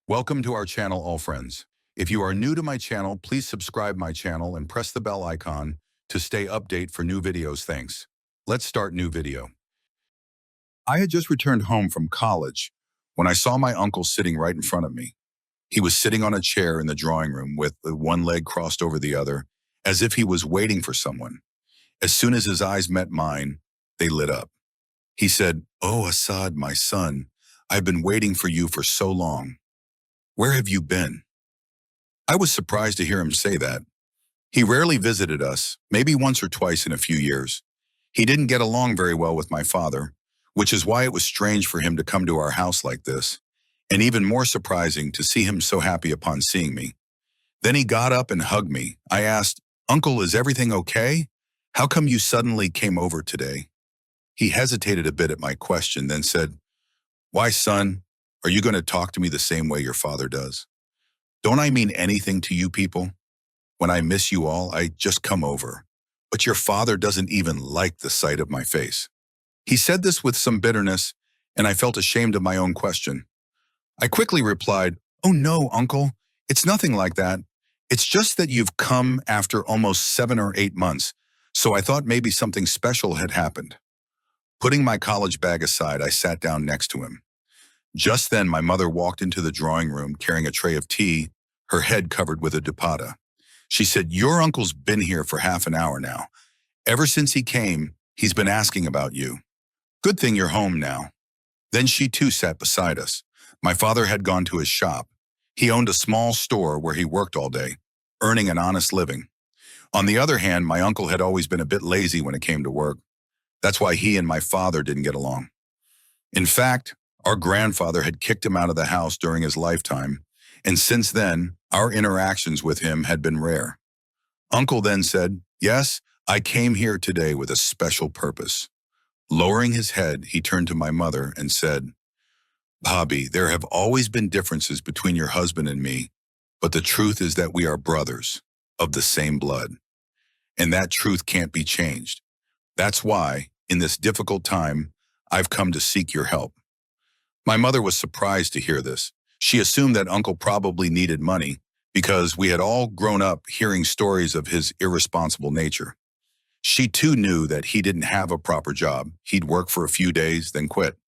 Welcome to our channel, all friends. If you are new to my channel, please subscribe my channel and press the bell icon to stay update for new videos. Thanks. Let's start new video. I had just returned home from college when I saw my uncle sitting right in front of me. He was sitting on a chair in the drawing room with one leg crossed over the other, as if he was waiting for someone. As soon as his eyes met mine, they lit up. He said, "Oh, Assad, my son, I've been waiting for you for so long. Where have you been?" I was surprised to hear him say that. He rarely visited us, maybe once or twice in a few years. He didn't get along very well with my father, which is why it was strange for him to come to our house like this, and even more surprising to see him so happy upon seeing me. Then he got up and hugged me. I asked, "Uncle, is everything okay? How come you suddenly came over today?" He hesitated a bit at my question, then said, "Why, son, are you going to talk to me the same way your father does? Don't I mean anything to you people? When I miss you all, I just come over. But your father doesn't even like the sight of my face." He said this with some bitterness, and I felt ashamed of my own question. I quickly replied, "Oh no, uncle, it's nothing like that. It's just that you've come after almost 7 or 8 months, so I thought maybe something special had happened." Putting my college bag aside, I sat down next to him. Just then, my mother walked into the drawing room carrying a tray of tea, her head covered with a dupatta. She said, "Your uncle's been here for half an hour now. Ever since he came, he's been asking about you. Good thing you're home now." Then she too sat beside us. My father had gone to his shop. He owned a small store where he worked all day, earning an honest living. On the other hand, my uncle had always been a bit lazy when it came to work. That's why he and my father didn't get along. In fact, our grandfather had kicked him out of the house during his lifetime, and since then, our interactions with him had been rare. Uncle then said, "Yes, I came here today with a special purpose." Lowering his head, he turned to my mother and said, "Bobby, there have always been differences between your husband and me, but the truth is that we are brothers of the same blood, and that truth can't be changed. That's why, in this difficult time, I've come to seek your help." My mother was surprised to hear this. She assumed that Uncle probably needed money because we had all grown up hearing stories of his irresponsible nature. She too knew that he didn't have a proper job. He'd work for a few days, then quit.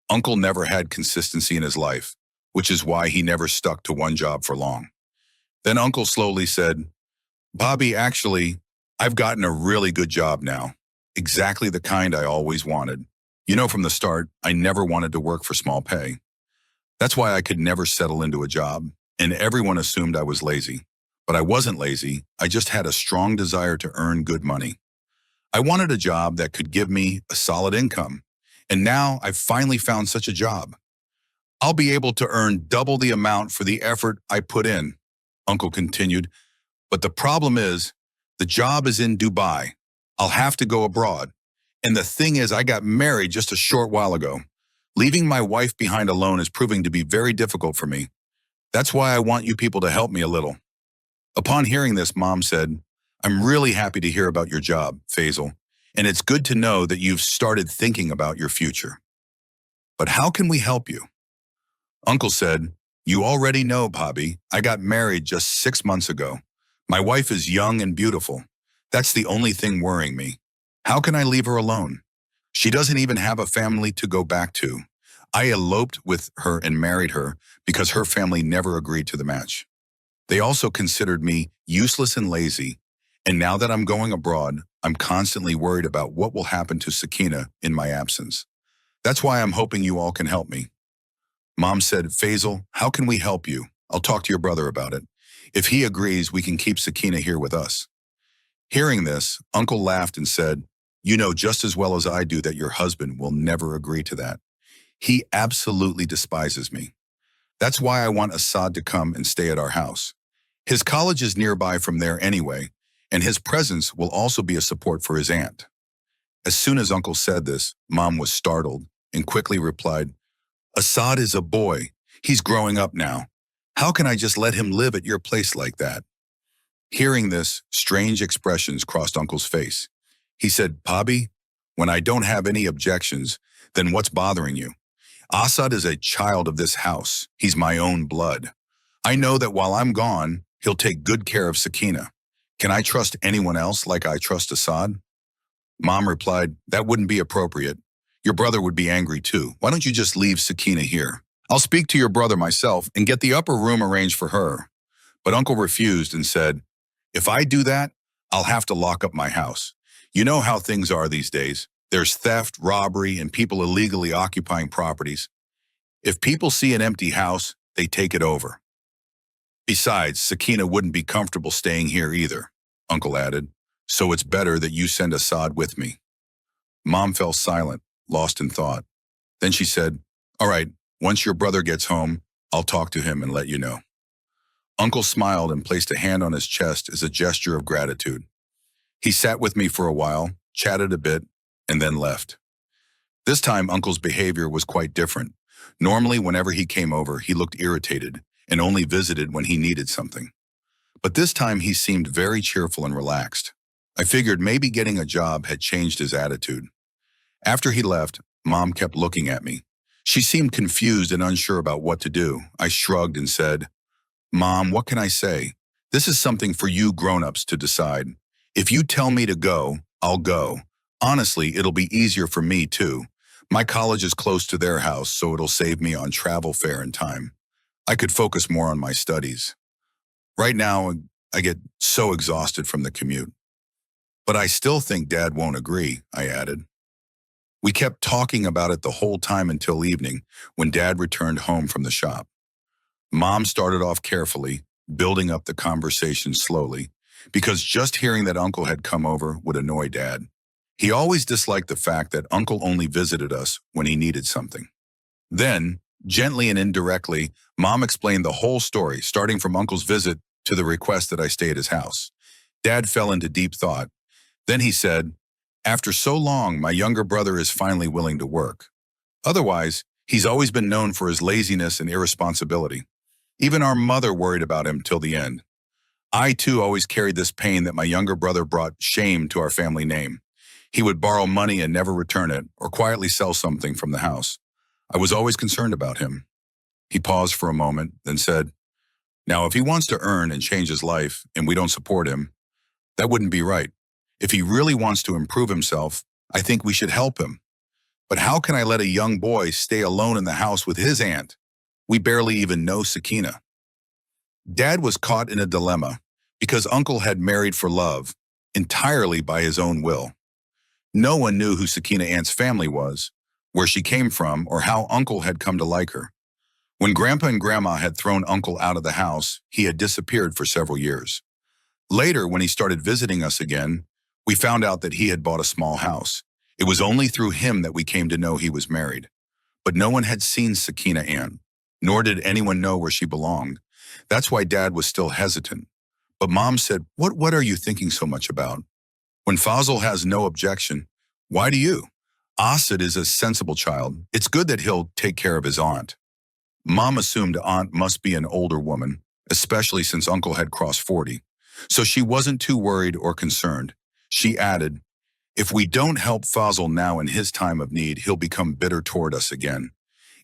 Uncle never had consistency in his life, which is why he never stuck to one job for long. Then Uncle slowly said, "Bobby, actually, I've gotten a really good job now. Exactly the kind I always wanted. You know, from the start, I never wanted to work for small pay. That's why I could never settle into a job, and everyone assumed I was lazy. But I wasn't lazy, I just had a strong desire to earn good money. I wanted a job that could give me a solid income, and now I've finally found such a job. I'll be able to earn double the amount for the effort I put in," Uncle continued. "But the problem is, the job is in Dubai. I'll have to go abroad. And the thing is, I got married just a short while ago. Leaving my wife behind alone is proving to be very difficult for me. That's why I want you people to help me a little." Upon hearing this, Mom said, "I'm really happy to hear about your job, Faisal, and it's good to know that you've started thinking about your future. But how can we help you?" Uncle said, "You already know, Bobby, I got married just 6 months ago. My wife is young and beautiful. That's the only thing worrying me. How can I leave her alone? She doesn't even have a family to go back to. I eloped with her and married her because her family never agreed to the match. They also considered me useless and lazy, and now that I'm going abroad, I'm constantly worried about what will happen to Sakina in my absence. That's why I'm hoping you all can help me." Mom said, "Faisal, how can we help you? I'll talk to your brother about it. If he agrees, we can keep Sakina here with us." Hearing this, Uncle laughed and said, "You know just as well as I do that your husband will never agree to that. He absolutely despises me. That's why I want Assad to come and stay at our house. His college is nearby from there anyway, and his presence will also be a support for his aunt." As soon as Uncle said this, Mom was startled and quickly replied, "Assad is a boy. He's growing up now. How can I just let him live at your place like that?" Hearing this, strange expressions crossed Uncle's face. He said, "Bobby, when I don't have any objections, then what's bothering you? Assad is a child of this house. He's my own blood. I know that while I'm gone, he'll take good care of Sakina. Can I trust anyone else like I trust Assad? Mom replied, that wouldn't be appropriate. Your brother would be angry too. Why don't you just leave Sakina here? I'll speak to your brother myself and get the upper room arranged for her. But Uncle refused and said, if I do that, I'll have to lock up my house. You know how things are these days. There's theft, robbery, and people illegally occupying properties. If people see an empty house, they take it over. Besides, Sakina wouldn't be comfortable staying here either, Uncle added, so it's better that you send Assad with me. Mom fell silent, lost in thought. Then she said, all right, once your brother gets home, I'll talk to him and let you know. Uncle smiled and placed a hand on his chest as a gesture of gratitude. He sat with me for a while, chatted a bit, and then left. This time, Uncle's behavior was quite different. Normally, whenever he came over, he looked irritated and only visited when he needed something. But this time, he seemed very cheerful and relaxed. I figured maybe getting a job had changed his attitude. After he left, Mom kept looking at me. She seemed confused and unsure about what to do. I shrugged and said, Mom, what can I say? This is something for you grown-ups to decide. If you tell me to go, I'll go. Honestly, it'll be easier for me too. My college is close to their house, so it'll save me on travel fare and time. I could focus more on my studies. Right now, I get so exhausted from the commute. But I still think Dad won't agree, I added. We kept talking about it the whole time until evening, when Dad returned home from the shop. Mom started off carefully, building up the conversation slowly, because just hearing that Uncle had come over would annoy Dad. He always disliked the fact that Uncle only visited us when he needed something. Then, gently and indirectly, Mom explained the whole story, starting from Uncle's visit to the request that I stay at his house. Dad fell into deep thought. Then he said, after so long, my younger brother is finally willing to work. Otherwise, he's always been known for his laziness and irresponsibility. Even our mother worried about him till the end. I, too, always carried this pain that my younger brother brought shame to our family name. He would borrow money and never return it, or quietly sell something from the house. I was always concerned about him. He paused for a moment, then said, now, if he wants to earn and change his life, and we don't support him, that wouldn't be right. If he really wants to improve himself, I think we should help him. But how can I let a young boy stay alone in the house with his aunt? We barely even know Sakina. Dad was caught in a dilemma because Uncle had married for love, entirely by his own will. No one knew who Sakina Aunt's family was, where she came from, or how Uncle had come to like her. When Grandpa and Grandma had thrown Uncle out of the house, he had disappeared for several years. Later, when he started visiting us again, we found out that he had bought a small house. It was only through him that we came to know he was married. But no one had seen Sakina Aunt, nor did anyone know where she belonged. That's why Dad was still hesitant. But Mom said, what are you thinking so much about? When Fazil has no objection, why do you? Asad is a sensible child. It's good that he'll take care of his aunt. Mom assumed Aunt must be an older woman, especially since Uncle had crossed 40. So she wasn't too worried or concerned. She added, if we don't help Fazil now in his time of need, he'll become bitter toward us again.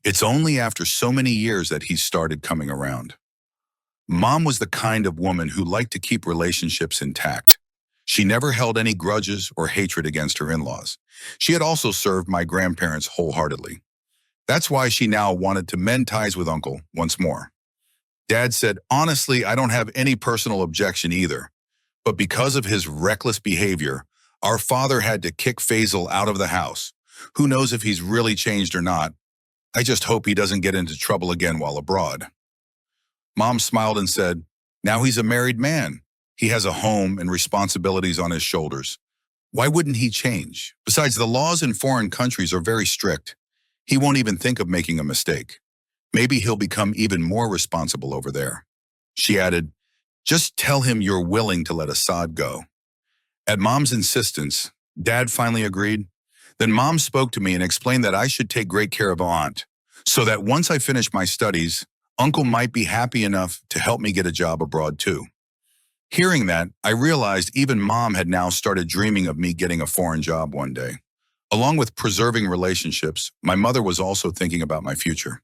It's only after so many years that he's started coming around. Mom was the kind of woman who liked to keep relationships intact. She never held any grudges or hatred against her in-laws. She had also served my grandparents wholeheartedly. That's why she now wanted to mend ties with Uncle once more. Dad said, honestly, I don't have any personal objection either. But because of his reckless behavior, our father had to kick Faisal out of the house. Who knows if he's really changed or not? I just hope he doesn't get into trouble again while abroad. Mom smiled and said, now he's a married man. He has a home and responsibilities on his shoulders. Why wouldn't he change? Besides, the laws in foreign countries are very strict. He won't even think of making a mistake. Maybe he'll become even more responsible over there. She added, just tell him you're willing to let Assad go. At Mom's insistence, Dad finally agreed. Then Mom spoke to me and explained that I should take great care of Aunt, so that once I finish my studies, Uncle might be happy enough to help me get a job abroad too. Hearing that, I realized even Mom had now started dreaming of me getting a foreign job one day. Along with preserving relationships, my mother was also thinking about my future.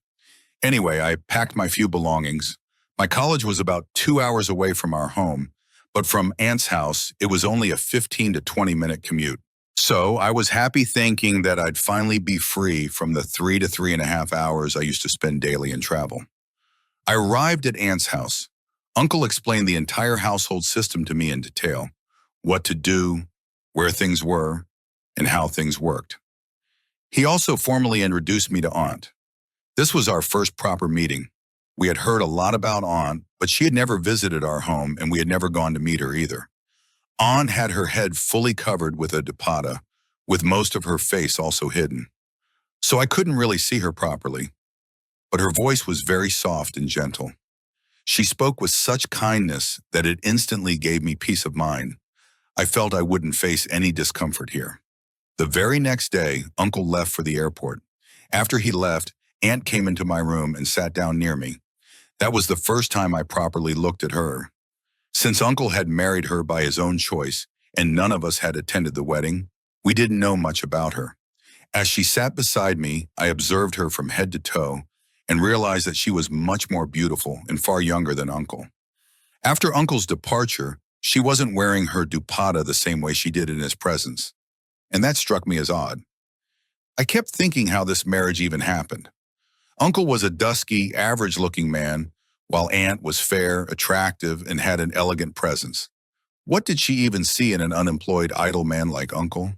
Anyway, I packed my few belongings. My college was about 2 hours away from our home, but from Aunt's house, it was only a 15 to 20-minute commute. So I was happy thinking that I'd finally be free from the 3 to 3.5 hours I used to spend daily in travel. I arrived at Aunt's house. Uncle explained the entire household system to me in detail, what to do, where things were, and how things worked. He also formally introduced me to Aunt. This was our first proper meeting. We had heard a lot about Aunt, but she had never visited our home and we had never gone to meet her either. Aunt had her head fully covered with a dupatta, with most of her face also hidden. So I couldn't really see her properly, but her voice was very soft and gentle. She spoke with such kindness that it instantly gave me peace of mind. I felt I wouldn't face any discomfort here. The very next day, Uncle left for the airport. After he left, Aunt came into my room and sat down near me. That was the first time I properly looked at her. Since Uncle had married her by his own choice, and none of us had attended the wedding, we didn't know much about her. As she sat beside me, I observed her from head to toe and realized that she was much more beautiful and far younger than Uncle. After Uncle's departure, she wasn't wearing her dupatta the same way she did in his presence, and that struck me as odd. I kept thinking how this marriage even happened. Uncle was a dusky, average-looking man, while Aunt was fair, attractive, and had an elegant presence. What did she even see in an unemployed, idle man like Uncle?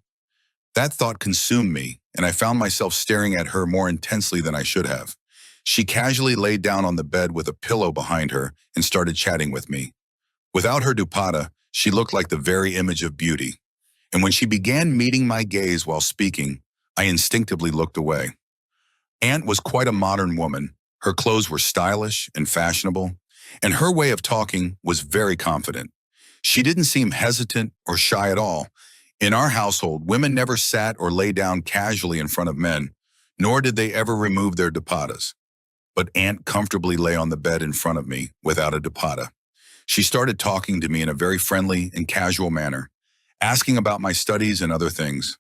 That thought consumed me, and I found myself staring at her more intensely than I should have. She casually laid down on the bed with a pillow behind her and started chatting with me. Without her dupatta, she looked like the very image of beauty. And when she began meeting my gaze while speaking, I instinctively looked away. Aunt was quite a modern woman. Her clothes were stylish and fashionable, and her way of talking was very confident. She didn't seem hesitant or shy at all. In our household, women never sat or lay down casually in front of men, nor did they ever remove their dupattas. But Aunt comfortably lay on the bed in front of me without a dupatta. She started talking to me in a very friendly and casual manner, asking about my studies and other things.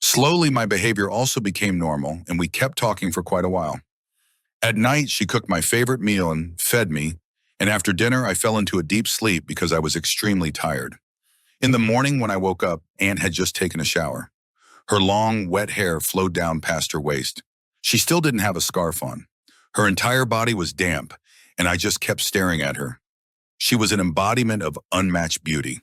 Slowly, my behavior also became normal, and we kept talking for quite a while. At night, she cooked my favorite meal and fed me, and after dinner, I fell into a deep sleep because I was extremely tired. In the morning, when I woke up, Aunt had just taken a shower. Her long, wet hair flowed down past her waist. She still didn't have a scarf on. Her entire body was damp, and I just kept staring at her. She was an embodiment of unmatched beauty.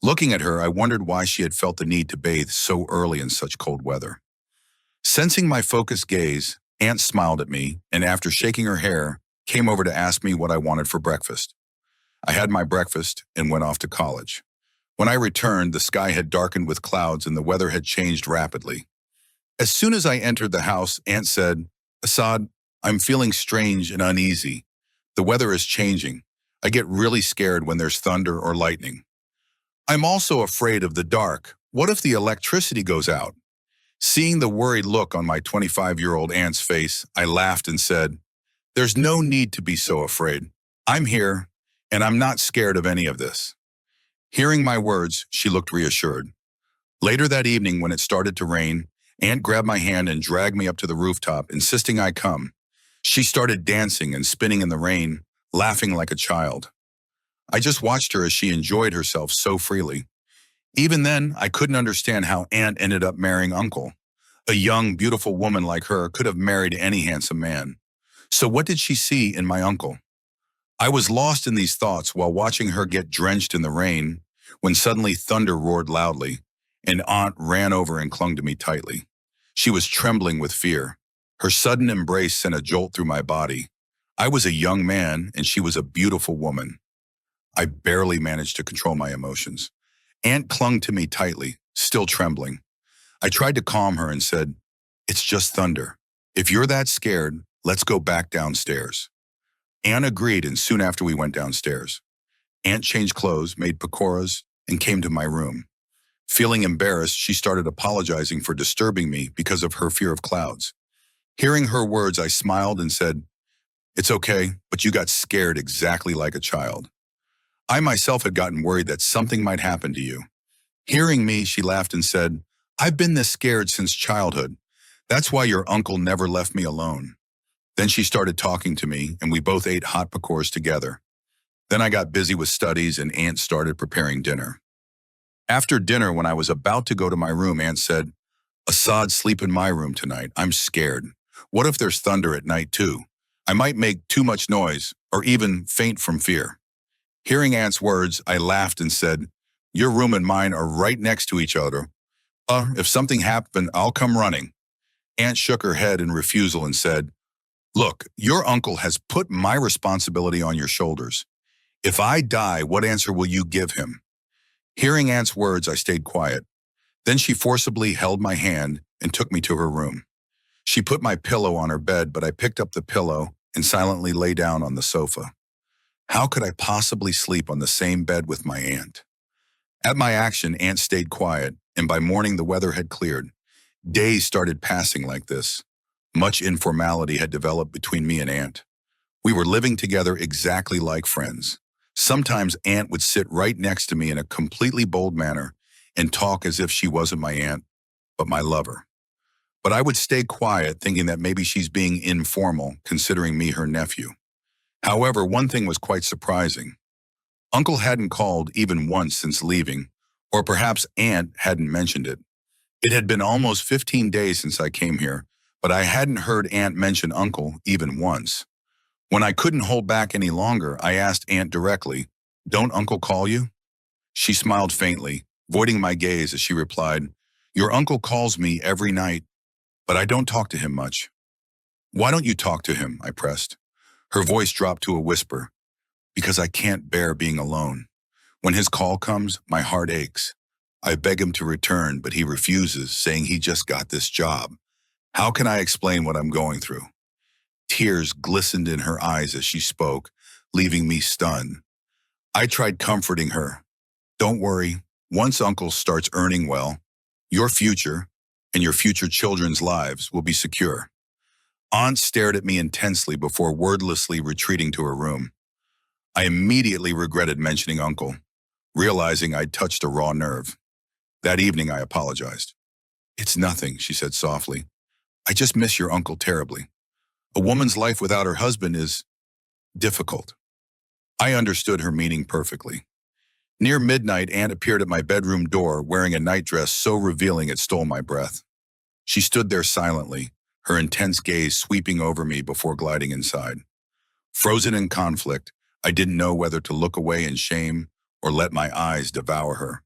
Looking at her, I wondered why she had felt the need to bathe so early in such cold weather. Sensing my focused gaze, Aunt smiled at me, and after shaking her hair, came over to ask me what I wanted for breakfast. I had my breakfast and went off to college. When I returned, the sky had darkened with clouds and the weather had changed rapidly. As soon as I entered the house, Aunt said, "Assad, I'm feeling strange and uneasy. The weather is changing. I get really scared when there's thunder or lightning. I'm also afraid of the dark. What if the electricity goes out?" Seeing the worried look on my 25-year-old aunt's face, I laughed and said, "There's no need to be so afraid. I'm here, and I'm not scared of any of this." Hearing my words, she looked reassured. Later that evening, when it started to rain, Aunt grabbed my hand and dragged me up to the rooftop, insisting I come. She started dancing and spinning in the rain, laughing like a child. I just watched her as she enjoyed herself so freely. Even then, I couldn't understand how Aunt ended up marrying Uncle. A young, beautiful woman like her could have married any handsome man. So what did she see in my uncle? I was lost in these thoughts while watching her get drenched in the rain, when suddenly thunder roared loudly, and Aunt ran over and clung to me tightly. She was trembling with fear. Her sudden embrace sent a jolt through my body. I was a young man, and she was a beautiful woman. I barely managed to control my emotions. Aunt clung to me tightly, still trembling. I tried to calm her and said, "It's just thunder. If you're that scared, let's go back downstairs." Aunt agreed, and soon after we went downstairs. Aunt changed clothes, made pakoras, and came to my room. Feeling embarrassed, she started apologizing for disturbing me because of her fear of clouds. Hearing her words, I smiled and said, "It's okay, but you got scared exactly like a child. I myself had gotten worried that something might happen to you." Hearing me, she laughed and said, I've been this scared since childhood. That's why your uncle never left me alone. Then she started talking to me, and we both ate hot pakors together. Then I got busy with studies, and Aunt started preparing dinner. After dinner, when I was about to go to my room, Aunt said, Assad, sleep in my room tonight. I'm scared. What if there's thunder at night too? I might make too much noise, or even faint from fear. Hearing Aunt's words, I laughed and said, your room and mine are right next to each other. If something happened, I'll come running. Aunt shook her head in refusal and said, look, your uncle has put my responsibility on your shoulders. If I die, what answer will you give him? Hearing Aunt's words, I stayed quiet. Then she forcibly held my hand and took me to her room. She put my pillow on her bed, but I picked up the pillow and silently lay down on the sofa. How could I possibly sleep on the same bed with my aunt? At my action, Aunt stayed quiet, and by morning the weather had cleared. Days started passing like this. Much informality had developed between me and Aunt. We were living together exactly like friends. Sometimes Aunt would sit right next to me in a completely bold manner and talk as if she wasn't my aunt, but my lover. But I would stay quiet, thinking that maybe she's being informal, considering me her nephew. However, one thing was quite surprising. Uncle hadn't called even once since leaving, or perhaps Aunt hadn't mentioned it. It had been almost 15 days since I came here, but I hadn't heard Aunt mention Uncle even once. When I couldn't hold back any longer, I asked Aunt directly, don't Uncle call you? She smiled faintly, avoiding my gaze as she replied, your uncle calls me every night, but I don't talk to him much. Why don't you talk to him? I pressed. Her voice dropped to a whisper, because I can't bear being alone. When his call comes, my heart aches. I beg him to return, but he refuses, saying he just got this job. How can I explain what I'm going through? Tears glistened in her eyes as she spoke, leaving me stunned. I tried comforting her. Don't worry, once Uncle starts earning well, your future and your future children's lives will be secure. Aunt stared at me intensely before wordlessly retreating to her room. I immediately regretted mentioning Uncle, realizing I'd touched a raw nerve. That evening, I apologized. It's nothing, she said softly. I just miss your uncle terribly. A woman's life without her husband is difficult. I understood her meaning perfectly. Near midnight, Aunt appeared at my bedroom door wearing a nightdress so revealing it stole my breath. She stood there silently, her intense gaze sweeping over me before gliding inside. Frozen in conflict, I didn't know whether to look away in shame or let my eyes devour her.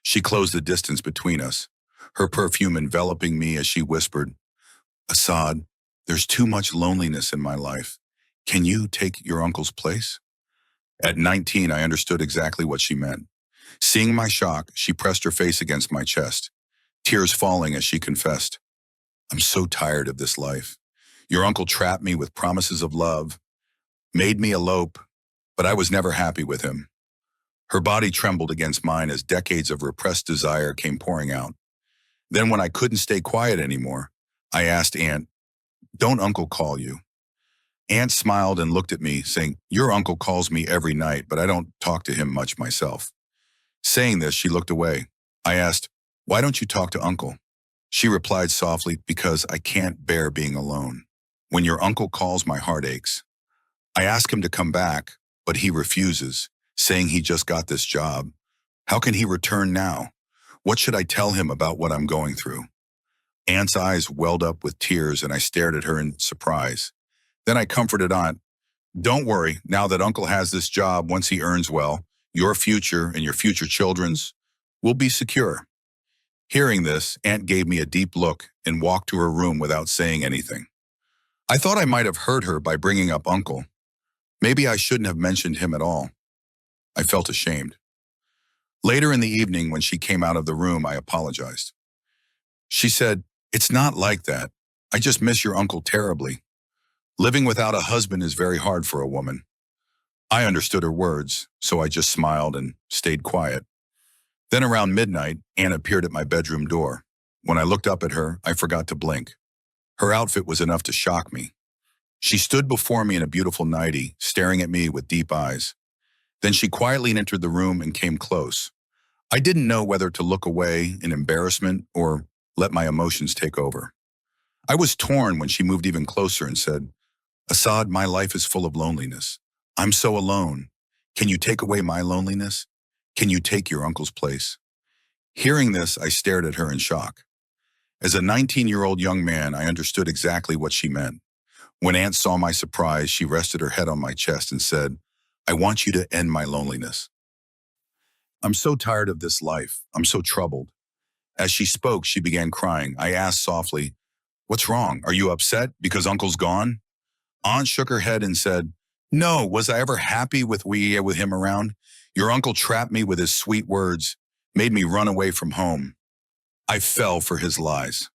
She closed the distance between us, her perfume enveloping me as she whispered, Assad, there's too much loneliness in my life. Can you take your uncle's place? At 19, I understood exactly what she meant. Seeing my shock, she pressed her face against my chest, tears falling as she confessed, I'm so tired of this life. Your uncle trapped me with promises of love, made me elope, but I was never happy with him. Her body trembled against mine as decades of repressed desire came pouring out. Then when I couldn't stay quiet anymore, I asked Aunt, don't Uncle call you? Aunt smiled and looked at me, saying, your uncle calls me every night, but I don't talk to him much myself. Saying this, she looked away. I asked, why don't you talk to Uncle? She replied softly, because I can't bear being alone. When your uncle calls, my heart aches. I ask him to come back, but he refuses, saying he just got this job. How can he return now? What should I tell him about what I'm going through? Aunt's eyes welled up with tears, and I stared at her in surprise. Then I comforted Aunt. Don't worry, now that Uncle has this job, once he earns well, your future and your future children's will be secure. Hearing this, Aunt gave me a deep look and walked to her room without saying anything. I thought I might have hurt her by bringing up Uncle. Maybe I shouldn't have mentioned him at all. I felt ashamed. Later in the evening, when she came out of the room, I apologized. She said, it's not like that. I just miss your uncle terribly. Living without a husband is very hard for a woman. I understood her words, so I just smiled and stayed quiet. Then around midnight, Aunt appeared at my bedroom door. When I looked up at her, I forgot to blink. Her outfit was enough to shock me. She stood before me in a beautiful nightie, staring at me with deep eyes. Then she quietly entered the room and came close. I didn't know whether to look away in embarrassment or let my emotions take over. I was torn when she moved even closer and said, "Assad, my life is full of loneliness. I'm so alone. Can you take away my loneliness? Can you take your uncle's place?" Hearing this, I stared at her in shock. As a 19-year-old young man, I understood exactly what she meant. When Aunt saw my surprise, she rested her head on my chest and said, "I want you to end my loneliness. I'm so tired of this life. I'm so troubled." As she spoke, she began crying. I asked softly, "What's wrong? Are you upset because Uncle's gone?" Aunt shook her head and said, "No, was I ever happy with him around? Your uncle trapped me with his sweet words, made me run away from home. I fell for his lies.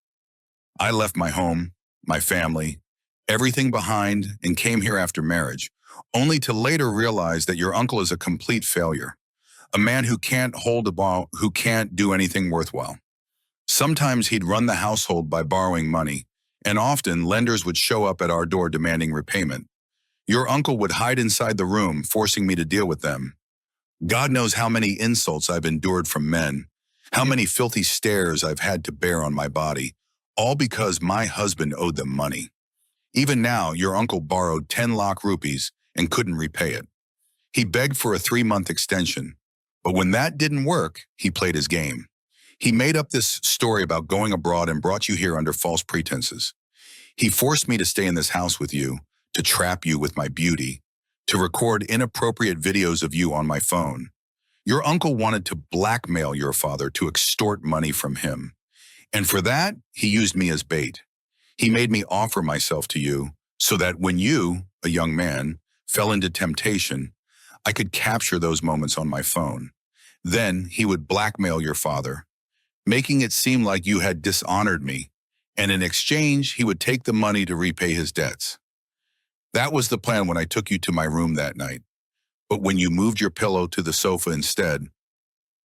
I left my home, my family, everything behind and came here after marriage, only to later realize that your uncle is a complete failure, a man who can't hold a ball, who can't do anything worthwhile. Sometimes he'd run the household by borrowing money, and often lenders would show up at our door demanding repayment. Your uncle would hide inside the room, forcing me to deal with them. God knows how many insults I've endured from men, how many filthy stares I've had to bear on my body, all because my husband owed them money. Even now, your uncle borrowed 10 lakh rupees and couldn't repay it. He begged for a 3-month extension, but when that didn't work, he played his game. He made up this story about going abroad and brought you here under false pretenses. He forced me to stay in this house with you, to trap you with my beauty, to record inappropriate videos of you on my phone. Your uncle wanted to blackmail your father to extort money from him. And for that, he used me as bait. He made me offer myself to you so that when you, a young man, fell into temptation, I could capture those moments on my phone. Then he would blackmail your father, making it seem like you had dishonored me, and in exchange, he would take the money to repay his debts. That was the plan when I took you to my room that night. But when you moved your pillow to the sofa instead,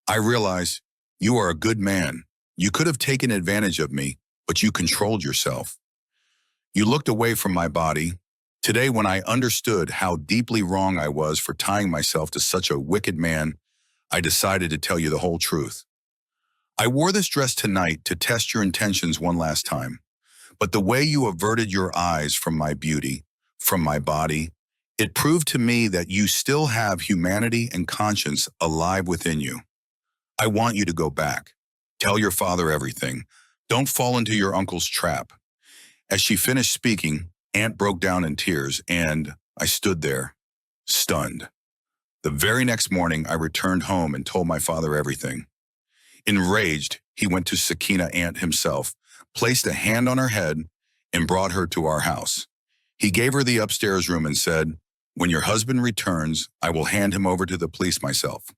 I realized you are a good man. You could have taken advantage of me, but you controlled yourself. You looked away from my body. Today, when I understood how deeply wrong I was for tying myself to such a wicked man, I decided to tell you the whole truth. I wore this dress tonight to test your intentions one last time, but the way you averted your eyes from my beauty, from my body, it proved to me that you still have humanity and conscience alive within you. I want you to go back. Tell your father everything. Don't fall into your uncle's trap. As she finished speaking, Aunt broke down in tears, and I stood there, stunned. The very next morning, I returned home and told my father everything. Enraged, he went to Sakina Aunt himself, placed a hand on her head, and brought her to our house. He gave her the upstairs room and said, "When your husband returns, I will hand him over to the police myself."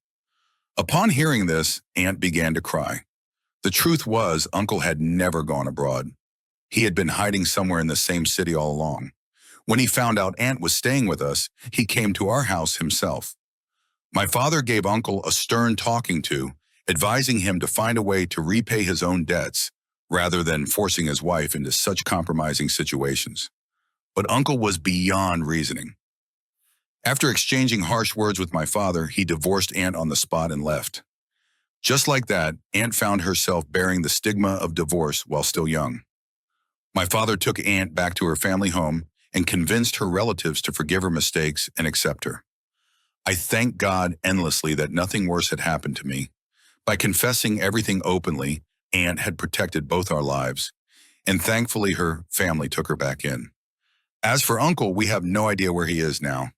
Upon hearing this, Aunt began to cry. The truth was, Uncle had never gone abroad. He had been hiding somewhere in the same city all along. When he found out Aunt was staying with us, he came to our house himself. My father gave Uncle a stern talking to, advising him to find a way to repay his own debts, rather than forcing his wife into such compromising situations. But Uncle was beyond reasoning. After exchanging harsh words with my father, he divorced Aunt on the spot and left. Just like that, Aunt found herself bearing the stigma of divorce while still young. My father took Aunt back to her family home and convinced her relatives to forgive her mistakes and accept her. I thank God endlessly that nothing worse had happened to me. By confessing everything openly, Aunt had protected both our lives, and thankfully her family took her back in. As for Uncle, we have no idea where he is now.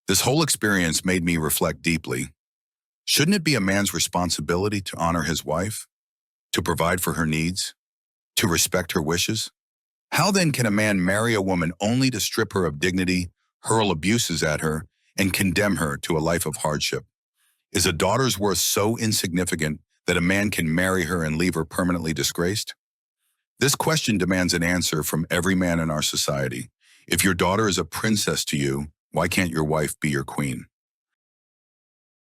This whole experience made me reflect deeply. Shouldn't it be a man's responsibility to honor his wife, to provide for her needs, to respect her wishes? How then can a man marry a woman only to strip her of dignity, hurl abuses at her, and condemn her to a life of hardship? Is a daughter's worth so insignificant that a man can marry her and leave her permanently disgraced? This question demands an answer from every man in our society. If your daughter is a princess to you, why can't your wife be your queen?